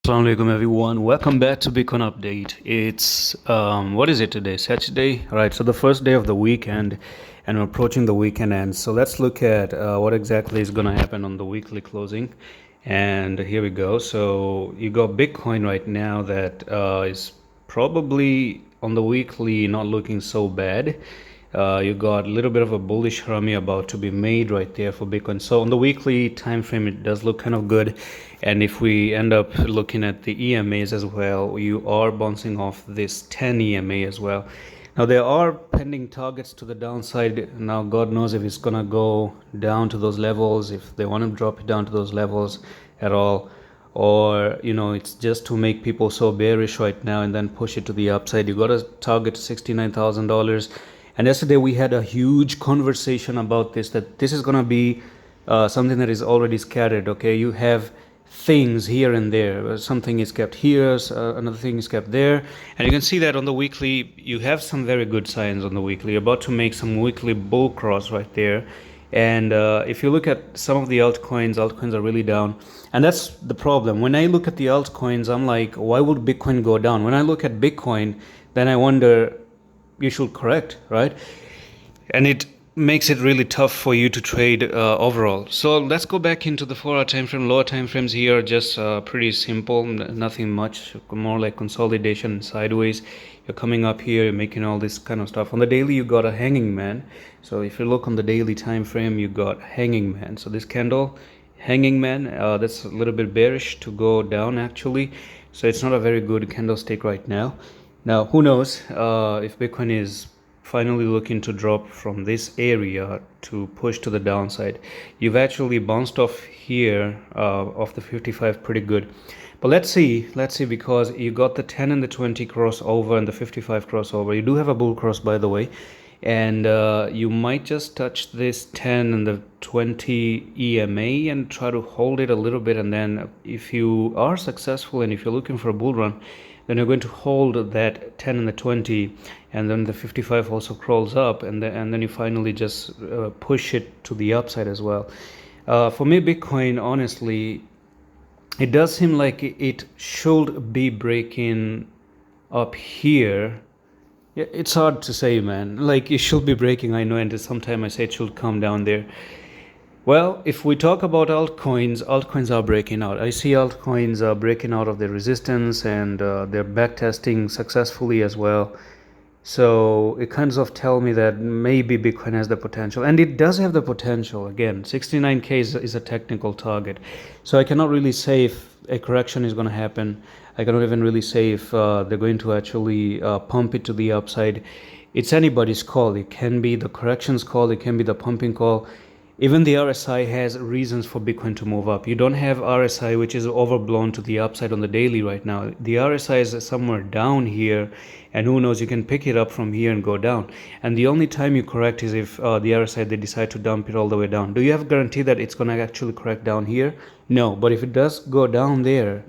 Assalamu alaikum everyone, welcome back to Bitcoin update. It's what is it today? Saturday, right? So the first day of the weekend, and we're approaching the weekend end. So let's look at what exactly is going to happen on the weekly closing. And here we go. So you got Bitcoin right now that is probably on the weekly not looking so bad. You got a little bit of a bullish rummy about to be made right there for Bitcoin. So on the weekly time frame, it does look kind of good. And if we end up looking at the EMAs as well, you are bouncing off this 10 EMA as well. Now there are pending targets to the downside. Now God knows if it's gonna go down to those levels, if they want to drop it down to those levels at all, or it's just to make people so bearish right now and then push it to the upside. You got a target $69,000. And yesterday we had a huge conversation about this, that this is going to be something that is already scattered. Okay, you have things here and there. Something is kept here, another thing is kept there. And you can see that on the weekly, you have some very good signs on the weekly. You're about to make some weekly bull cross right there. And if you look at some of the altcoins are really down. And that's the problem. When I look at the altcoins, I'm like, why would Bitcoin go down? When I look at Bitcoin, then I wonder, you should correct, right? And it makes it really tough for you to trade overall. So let's go back into the 4-hour time frame. Lower time frames here, just pretty simple, nothing much, more like consolidation sideways. You're coming up here, you're making all this kind of stuff. On the daily, you got a hanging man. So if you look on the daily time frame, you got hanging man. So this candle, hanging man, that's a little bit bearish to go down actually. So it's not a very good candlestick right now. Now, who knows if Bitcoin is finally looking to drop from this area to push to the downside. You've actually bounced off here off the 55 pretty good. But let's see, because you got the 10 and the 20 crossover and the 55 crossover. You do have a bull cross, by the way. And you might just touch this 10 and the 20 EMA and try to hold it a little bit. And then if you are successful and if you're looking for a bull run, then you're going to hold that 10 and the 20, and then the 55 also crawls up, and then you finally just push it to the upside as well. For me, Bitcoin, honestly, it does seem like it should be breaking up here. It's hard to say, man. Like, it should be breaking, I know, and sometimes I say it should come down there. Well, if we talk about altcoins are breaking out. I see altcoins are breaking out of their resistance, and they're backtesting successfully as well. So it kind of tell me that maybe Bitcoin has the potential, and it does have the potential. Again, 69K is a technical target. So I cannot really say if a correction is going to happen. I cannot even really say if they're going to actually pump it to the upside. It's anybody's call. It can be the corrections call. It can be the pumping call. Even the RSI has reasons for Bitcoin to move up. You don't have RSI, which is overblown to the upside on the daily right now. The RSI is somewhere down here, and who knows, you can pick it up from here and go down. And the only time you correct is if the RSI, they decide to dump it all the way down. Do you have a guarantee that it's going to actually correct down here? No, but if it does go down there,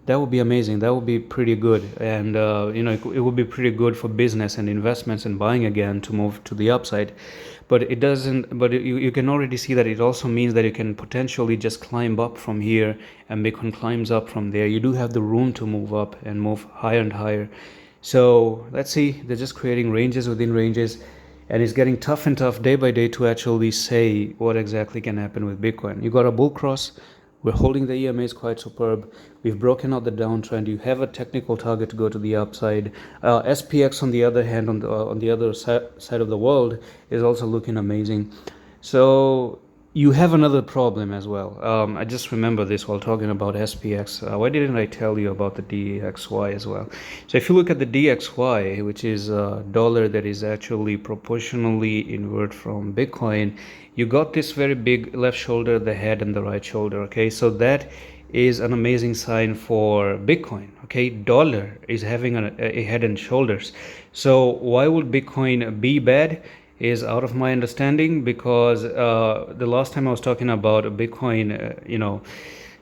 that would be amazing. That would be pretty good. And it would be pretty good for business and investments and buying again to move to the upside. But it doesn't, but you can already see that it also means that you can potentially just climb up from here, and Bitcoin climbs up from there. You do have the room to move up and move higher and higher. So let's see, they're just creating ranges within ranges, and it's getting tough and tough day by day to actually say what exactly can happen with Bitcoin. You got a bull cross. We're holding the EMAs quite superb. We've broken out the downtrend. You have a technical target to go to the upside. SPX, on the other hand, on the other side of the world, is also looking amazing. So you have another problem as well. I just remember this while talking about SPX. Why didn't I tell you about the DXY as well? So if you look at the DXY, which is a dollar that is actually proportionally inward from Bitcoin, you got this very big left shoulder, the head, and the right shoulder. Okay, so that is an amazing sign for Bitcoin. Okay, dollar is having a head and shoulders. So why would Bitcoin be bad is out of my understanding, because the last time I was talking about Bitcoin,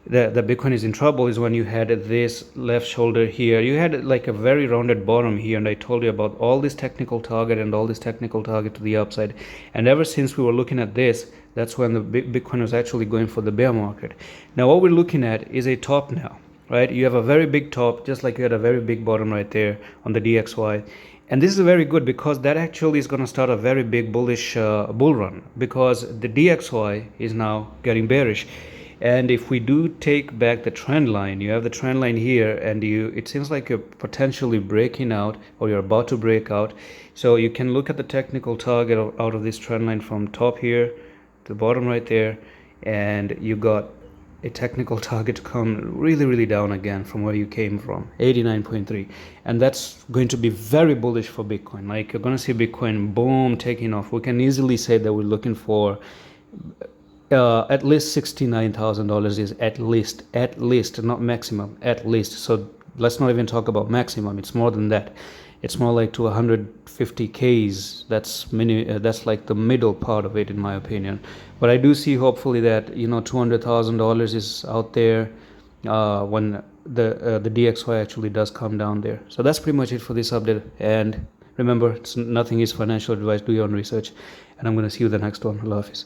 the Bitcoin is in trouble is when you had this left shoulder here. You had like a very rounded bottom here, and I told you about all this technical target and all this technical target to the upside. And ever since we were looking at this, that's when the Bitcoin was actually going for the bear market. Now what we're looking at is a top now. right? You have a very big top, just like you had a very big bottom right there on the DXY. And this is very good because that actually is going to start a very big bullish bull run, because the DXY is now getting bearish. And if we do take back the trend line, you have the trend line here, and it seems like you're potentially breaking out, or you're about to break out. So you can look at the technical target out of this trend line from top here to the bottom right there, and you got a technical target to come really down again from where you came from, 89.3, and that's going to be very bullish for Bitcoin. Like, you're going to see Bitcoin boom taking off. We can easily say that we're looking for at least $69,000 is at least, not maximum, at least. So let's not even talk about maximum. It's more than that. It's more like to 150Ks. That's like the middle part of it, in my opinion. But I do see, hopefully, that $200,000 is out there when the DXY actually does come down there. So that's pretty much it for this update. And remember, nothing is financial advice. Do your own research. And I'm going to see you the next one. Allah Hafiz.